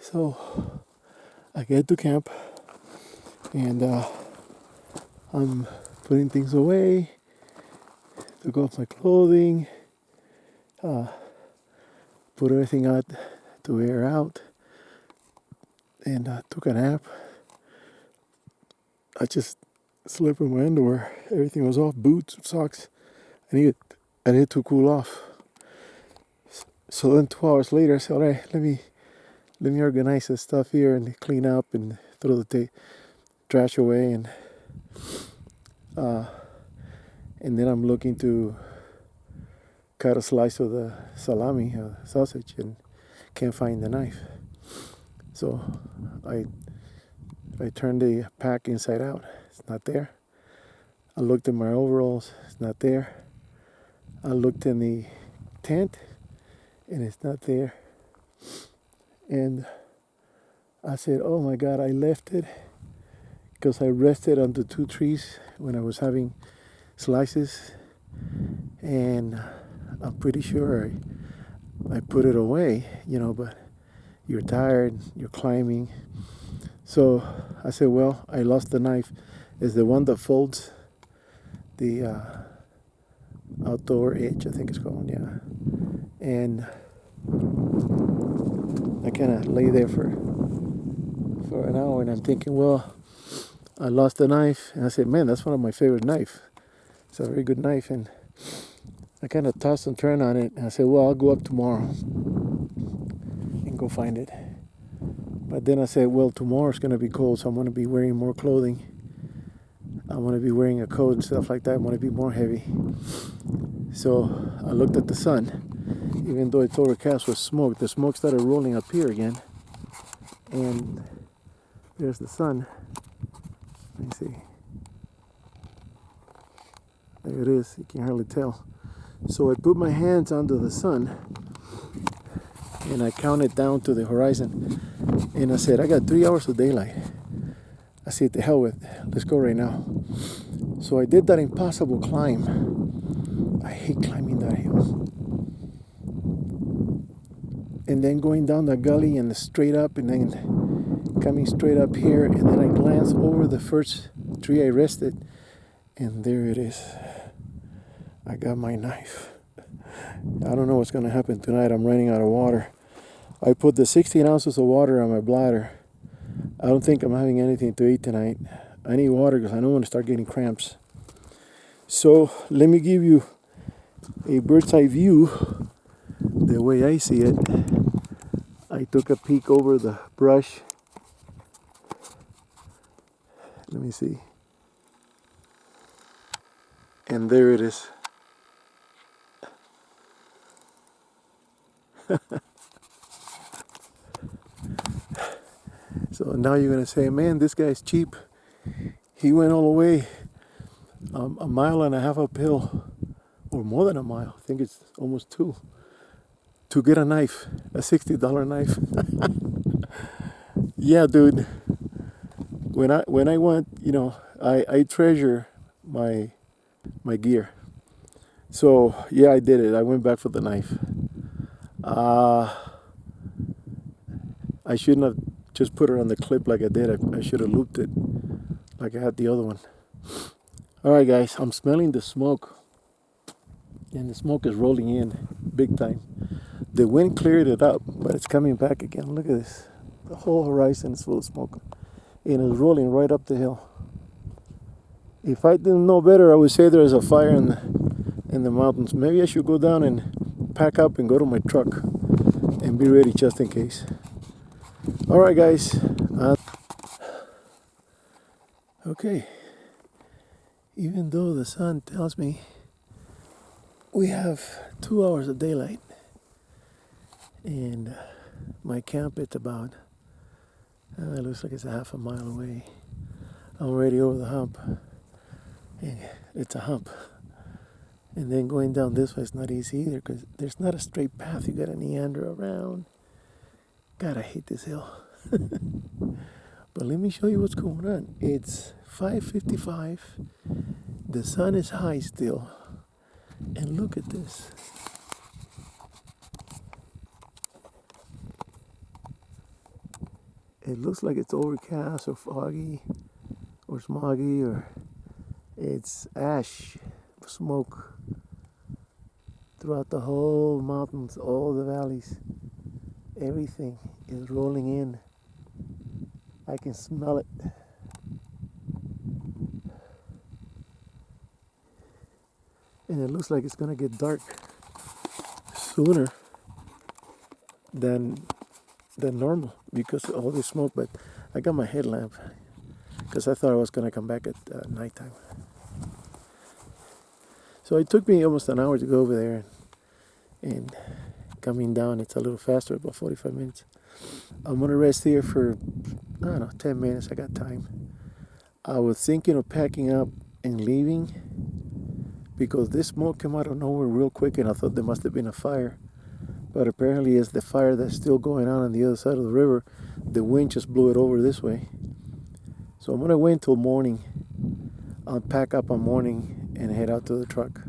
So I get to camp and I'm putting things away, took off my clothing, put everything out to air out, and took a nap. I just slept in my underwear. Everything was off, boots, socks. I needed to cool off. So then 2 hours later, I said, all right, let me organize this stuff here and clean up and throw the trash away, and then I'm looking to cut a slice of the salami, sausage, and can't find the knife. So I turned the pack inside out. It's not there. I looked in my overalls. It's not there. I looked in the tent, and it's not there. And I said, oh my God, I left it because I rested under 2 trees when I was having slices, and I'm pretty sure I put it away, but you're tired, you're climbing. So I said, well, I lost the knife. It's the one that folds, the outdoor edge, I think it's called, yeah. And I kind of lay there for an hour, and I'm thinking, well, I lost the knife. And I said, man, that's one of my favorite knives. It's a very good knife. And I kind of tossed and turned on it, and I said, well, I'll go up tomorrow and go find it. But then I said, well, tomorrow's going to be cold, so I'm going to be wearing more clothing. I'm going to be wearing a coat and stuff like that. I'm going to be more heavy. So I looked at the sun. Even though it's overcast with smoke, the smoke started rolling up here again. And there's the sun. Let me see. There it is. You can hardly tell. So I put my hands under the sun and I counted down to the horizon. And I said, I got 3 hours of daylight. I said, to hell with it. Let's go right now. So I did that impossible climb. I hate climbing that hill. And then going down the gully and straight up, and then coming straight up here, and then I glanced over the first tree I rested, and there it is. I got my knife. I don't know what's going to happen tonight. I'm running out of water. I put the 16 ounces of water on my bladder. I don't think I'm having anything to eat tonight. I need water because I don't want to start getting cramps. So let me give you a bird's eye view the way I see it. I took a peek over the brush. Let me see. And there it is. So now you're going to say, man, this guy's cheap. He went all the way a mile and a half uphill, or more than a mile. I think it's almost 2, to get a knife, a $60 knife. Yeah, dude. When I went, I treasure my gear. So yeah, I did it. I went back for the knife. I shouldn't have just put it on the clip like I did. I should have looped it like I had the other one. All right, guys, I'm smelling the smoke, and the smoke is rolling in big time. The wind cleared it up, but it's coming back again. Look at this. The whole horizon is full of smoke, and it's rolling right up the hill. If I didn't know better, I would say there's a fire in the mountains. Maybe I should go down and pack up and go to my truck and be ready just in case. All right, guys. Okay. Even though the sun tells me we have 2 hours of daylight, and my camp, it's about, it looks like it's a half a mile away. I'm already over the hump. And it's a hump. And then going down this way is not easy either, because there's not a straight path. You got to meander around. God, I hate this hill. But let me show you what's going on. It's 5:55. The sun is high still. And look at this. it looks like it's overcast or foggy or smoggy, or it's ash smoke throughout the whole mountains, all the valleys. Everything is rolling in. I can smell it. And it looks like it's gonna get dark sooner than normal because of all this smoke. But I got my headlamp because I thought I was gonna come back at nighttime. So it took me almost an hour to go over there, and coming down it's a little faster, about 45 minutes. I'm gonna rest here for, I don't know, 10 minutes. I got time. I was thinking of packing up and leaving because this smoke came out of nowhere real quick, and I thought there must have been a fire. But apparently it's the fire that's still going on the other side of the river. The wind just blew it over this way. So I'm gonna wait until morning. I'll pack up on morning and head out to the truck.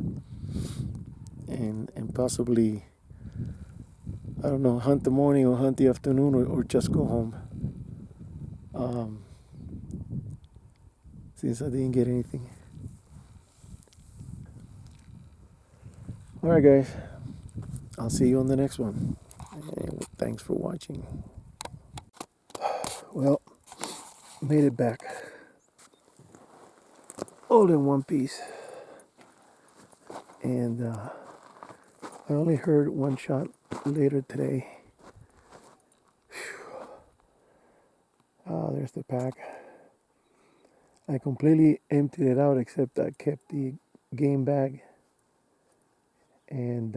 And possibly, I don't know, hunt the morning or hunt the afternoon, or just go home. Since I didn't get anything. Alright guys, I'll see you on the next one. And thanks for watching. Well, made it back. All in one piece. And I only heard one shot later today. There's the pack. I completely emptied it out, except I kept the game bag, and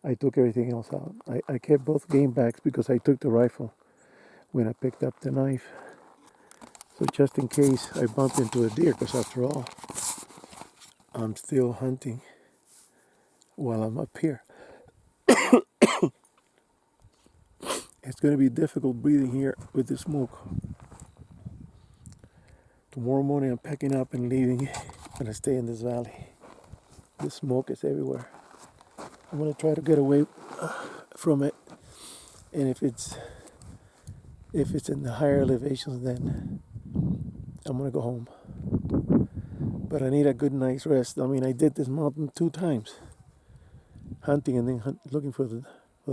I took everything else out. I kept both game bags because I took the rifle when I picked up the knife. So just in case I bump into a deer, because after all, I'm still hunting while I'm up here. It's going to be difficult breathing here with the smoke. Tomorrow morning I'm packing up and leaving. I'm going to stay in this valley. The smoke is everywhere. I'm going to try to get away from it. And if it's in the higher elevations, then I'm going to go home. But I need a good night's rest. I mean, I did this mountain 2 times. Hunting and then looking for the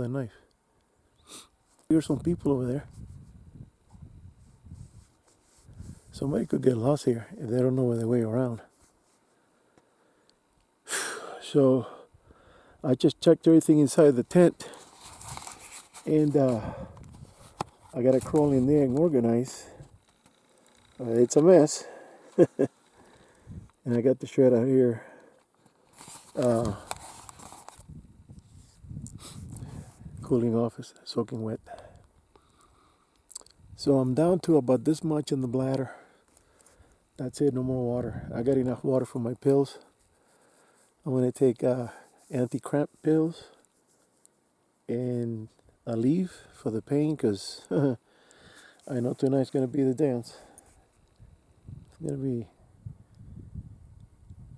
knife. There's some people over there. Somebody could get lost here if they don't know their way around. So I just checked everything inside the tent, and I gotta crawl in there and organize. It's a mess. And I got the shred out here. Cooling off, is soaking wet. So I'm down to about this much in the bladder. That's it, no more water. I got enough water for my pills. I'm gonna take anti-cramp pills and a leave for the pain, because I know tonight's gonna be the dance. It's gonna be,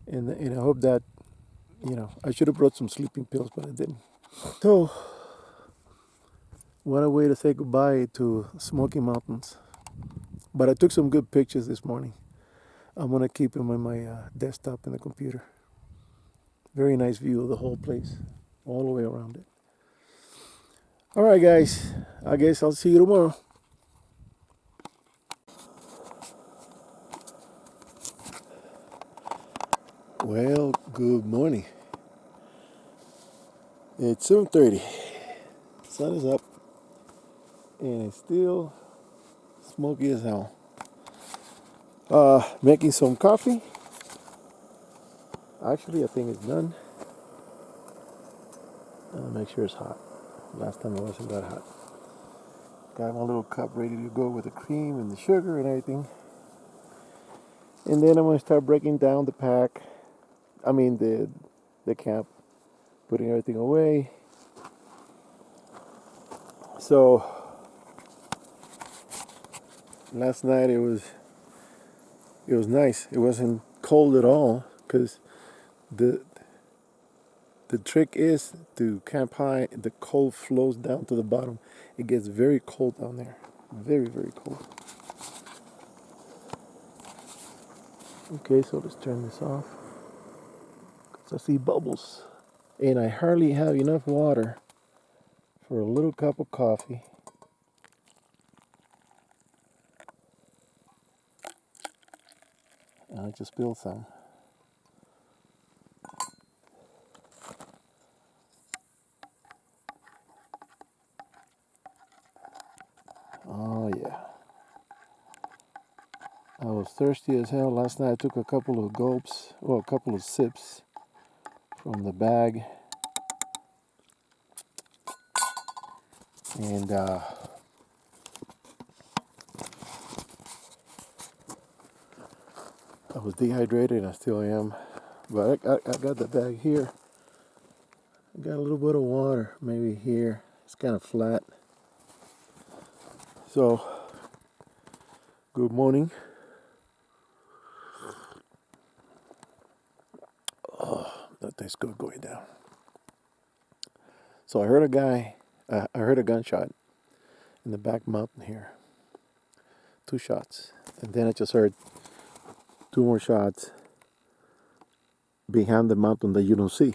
and I hope that, I should have brought some sleeping pills, but I didn't. So, what a way to say goodbye to Smoky Mountains. But I took some good pictures this morning. I'm gonna keep them on my desktop in the computer. Very nice view of the whole place, all the way around it. All right, guys. I guess I'll see you tomorrow. Well, good morning. It's 7:30. Sun is up, and it's still smoky as hell. Making some coffee. Actually, I think it's done. Make sure it's hot. Last time it wasn't that hot. Got my little cup ready to go with the cream and the sugar and everything. And then I'm going to start breaking down the pack. I mean the camp. Putting everything away. So last night it was nice. It wasn't cold at all, because the trick is to camp high. The cold flows down to the bottom. It gets very cold down there. Very, very cold. Okay, so let's turn this off. 'Cause I see bubbles. And I hardly have enough water for a little cup of coffee. And I just spilled some. Oh yeah. I was thirsty as hell. Last night I took a couple of gulps, well, a couple of sips from the bag. And I was dehydrated, and I still am. But I got the bag here. I got a little bit of water, maybe here. It's kind of flat. So, good morning. Oh, that tastes good going down. So I heard I heard a gunshot in the back mountain here. 2 shots. And then I just heard 2 more shots behind the mountain that you don't see.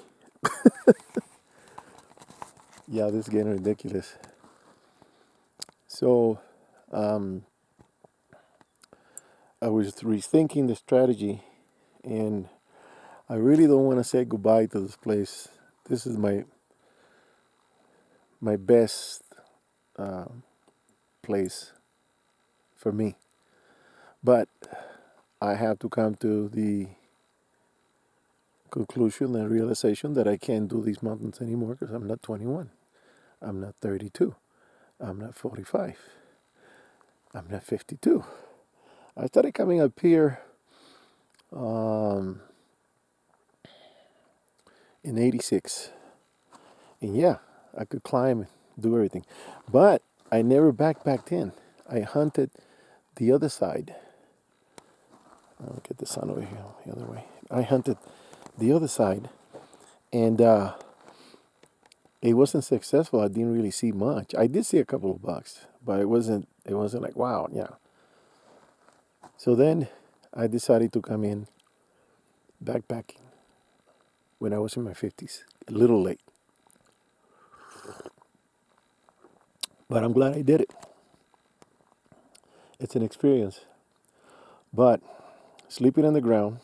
Yeah, this is getting ridiculous. So, I was rethinking the strategy, and I really don't want to say goodbye to this place. This is my best place for me. But I have to come to the conclusion and realization that I can't do these mountains anymore because I'm not 21. I'm not 32. I'm not 45. I'm not 52. I started coming up here in 86. And yeah, I could climb and do everything. But I never backpacked in. I hunted the other side. I'll get the sun over here the other way. I hunted the other side, and it wasn't successful. I didn't really see much. I did see a couple of bucks, but it wasn't like wow, yeah. So then I decided to come in backpacking when I was in my 50s. A little late. But I'm glad I did it. It's an experience. But sleeping on the ground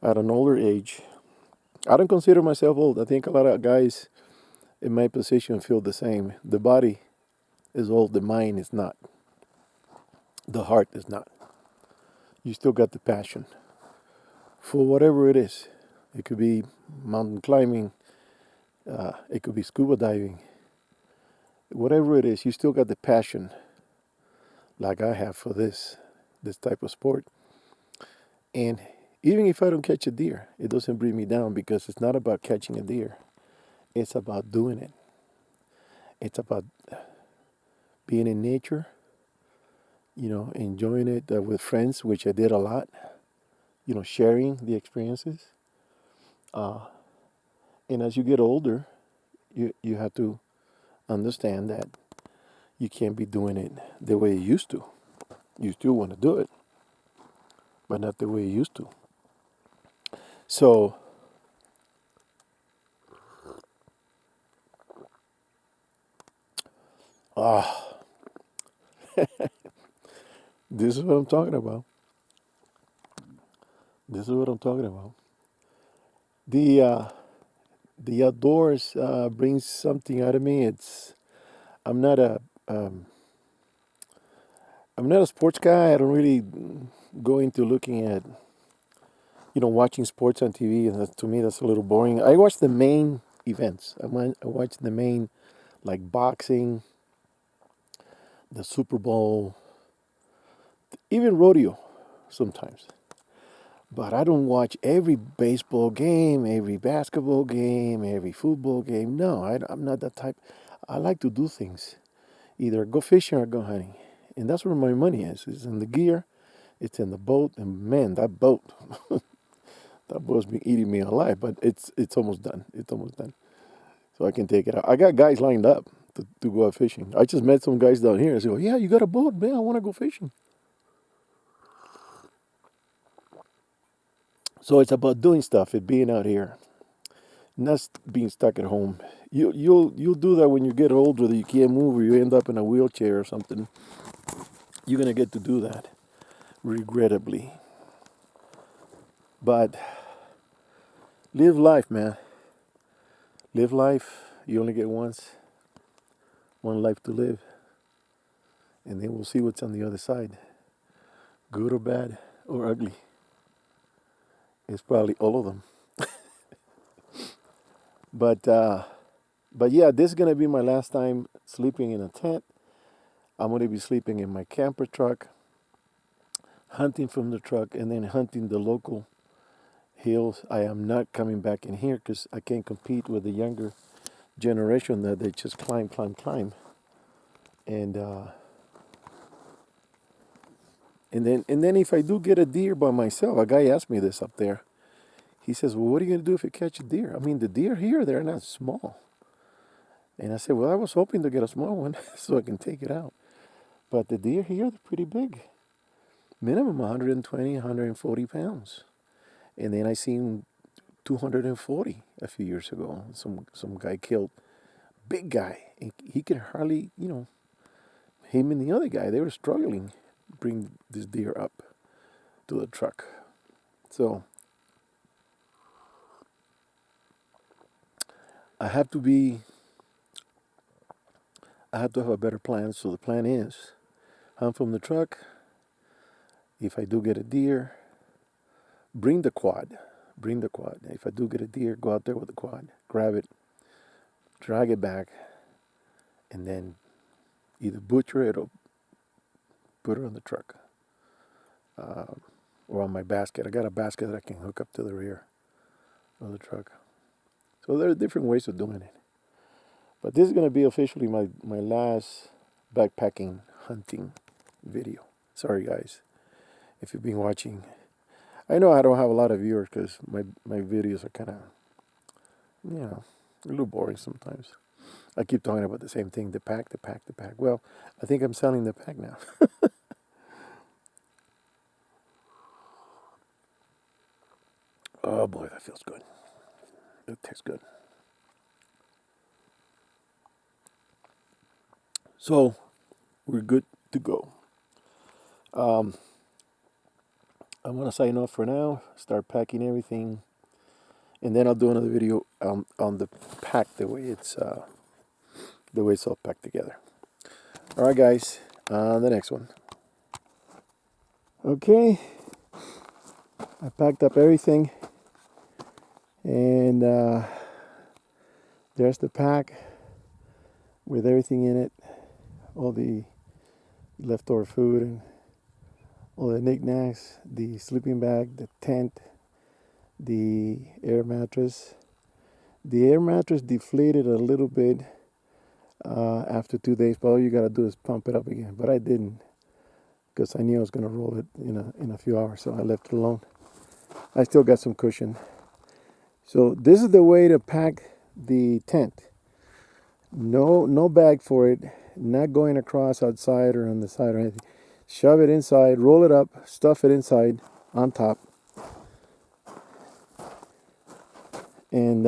at an older age, I don't consider myself old. I think a lot of guys in my position feel the same. The body is old, the mind is not. The heart is not. You still got the passion for whatever it is. It could be mountain climbing, it could be scuba diving. Whatever it is, you still got the passion like I have for this type of sport. And even if I don't catch a deer, it doesn't bring me down because it's not about catching a deer. It's about doing it. It's about being in nature, enjoying it with friends, which I did a lot, sharing the experiences. And as you get older, you have to understand that you can't be doing it the way you used to. You still want to do it, but not the way you used to. So, this is what I'm talking about. This is what I'm talking about. The outdoors brings something out of me. I'm not a um, I'm not a sports guy. I don't really go into looking at watching sports on TV, and to me that's a little boring. I watch the main events. I watch the main, like boxing, the Super Bowl, even rodeo sometimes. But I don't watch every baseball game, every basketball game, every football game. No, I'm not that type. I like to do things, either go fishing or go hunting. And that's where my money is. It's in the gear, it's in the boat. And man, that boat, that boat's been eating me alive, but it's almost done. It's almost done. So I can take it out. I got guys lined up to go out fishing. I just met some guys down here. I said, yeah, you got a boat, man. I want to go fishing. So it's about doing stuff, it being out here, not being stuck at home. You'll do that when you get older that you can't move or you end up in a wheelchair or something. You're gonna get to do that, regrettably. But live life, man. Live life. You only get one life to live, and then we'll see what's on the other side, good or bad or ugly. It's probably all of them. But yeah, this is gonna be my last time sleeping in a tent. I'm gonna be sleeping in my camper truck, hunting from the truck, and then hunting the local hills. I am not coming back in here because I can't compete with the younger generation that they just climb. And and then if I do get a deer by myself, a guy asked me this up there. He says, "Well, what are you gonna do if you catch a deer?" I mean, the deer here, they're not small. And I said, "Well, I was hoping to get a small one so I can take it out. But the deer here, they're pretty big. Minimum 120, 140 pounds. And then I seen 240 a few years ago. Some guy killed, big guy. And he could hardly, him and the other guy, they were struggling to bring this deer up to the truck. So I have to have a better plan. So the plan is, hunt from the truck. If I do get a deer, bring the quad. If I do get a deer, go out there with the quad, grab it, drag it back, and then either butcher it or put it on the truck or on my basket. I got a basket that I can hook up to the rear of the truck. So there are different ways of doing it. But this is going to be officially my last backpacking hunting video. Sorry, guys, if you've been watching. I know I don't have a lot of viewers because my videos are kind of, a little boring sometimes. I keep talking about the same thing, the pack. Well, I think I'm selling the pack now. Oh boy, that feels good. It tastes good. So, we're good to go. I'm going to sign off for now, start packing everything, and then I'll do another video on the pack, the way it's all packed together. All right, guys, on the next one. Okay, I packed up everything, and there's the pack with everything in it, all the leftover food and all the knickknacks, the sleeping bag, the tent, the air mattress. The air mattress deflated a little bit after 2 days, but all you gotta do is pump it up again. But I didn't, because I knew I was gonna roll it in a few hours, so I left it alone. I still got some cushion. So this is the way to pack the tent. No bag for it, not going across outside or on the side or anything. Shove it inside, roll it up, stuff it inside on top, and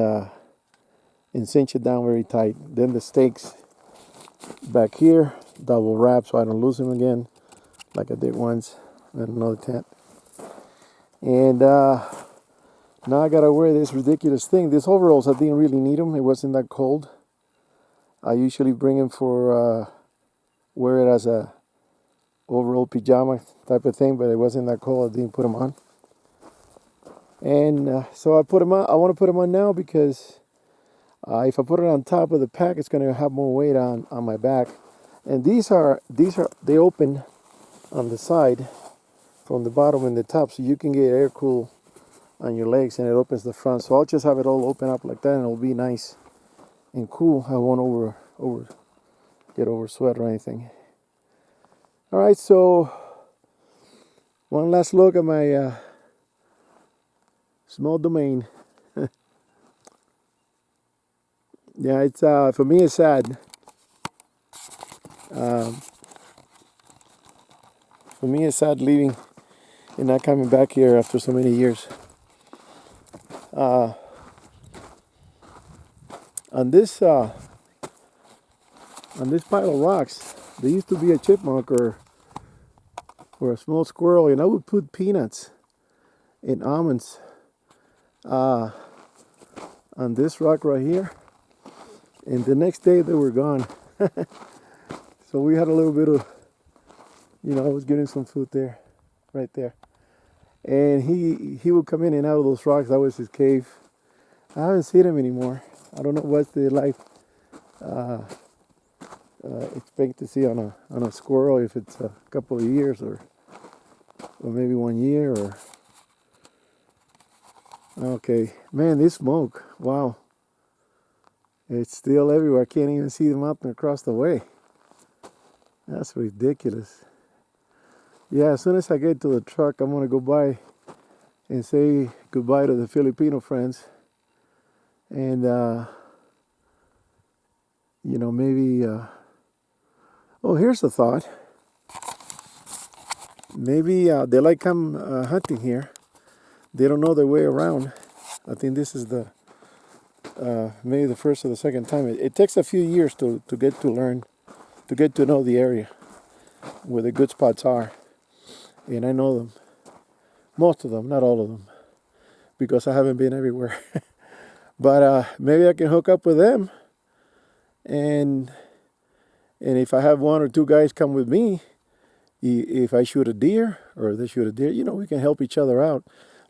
cinch it down very tight. Then the stakes back here, double wrap so I don't lose them again, like I did once in another tent. And now I gotta wear this ridiculous thing. These overalls, I didn't really need them. It wasn't that cold. I usually bring them for wear it as a overall pajama type of thing, but it wasn't that cold. I didn't put them on. And so I put them on. I want to put them on now because if I put it on top of the pack, it's going to have more weight on my back. And these they open on the side from the bottom and the top, so you can get air cool on your legs, and it opens the front. So I'll just have it all open up like that, and it'll be nice and cool. I won't get over sweat or anything. All right, so one last look at my small domain. Yeah, it's for me it's sad Um, for me, it's sad leaving and not coming back here after so many years. Uh, on this pile of rocks, there used to be a chipmunk or a small squirrel, and I would put peanuts and almonds on this rock right here, and the next day they were gone. So we had a little bit of, I was getting some food there, right there. And he would come in and out of those rocks. That was his cave. I haven't seen him anymore. I don't know what's the life expectancy on a squirrel, if it's a couple of years or maybe 1 year or. Okay, man, this smoke, wow. It's still everywhere. I can't even see the mountain across the way. That's ridiculous. Yeah, as soon as I get to the truck, I'm gonna go by and say goodbye to the Filipino friends. And, maybe, oh, here's a thought. Maybe they like come hunting here. They don't know their way around. I think this is maybe the first or the second time. It takes a few years to get to learn, to get to know the area where the good spots are. And I know them, most of them, not all of them, because I haven't been everywhere. But maybe I can hook up with them, and if I have one or two guys come with me, if I shoot a deer or they shoot a deer, we can help each other out.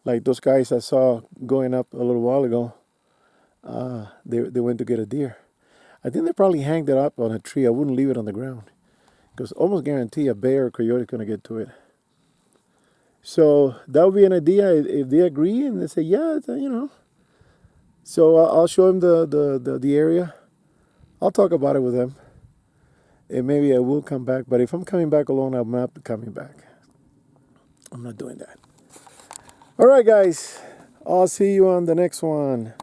Like those guys I saw going up a little while ago, they went to get a deer. I think they probably hanged it up on a tree. I wouldn't leave it on the ground, because almost guarantee a bear or coyote is going to get to it. So that would be an idea if they agree and they say, yeah, So I'll show them the area. I'll talk about it with them. And maybe I will come back. But if I'm coming back alone, I'm not coming back. I'm not doing that. All right, guys. I'll see you on the next one.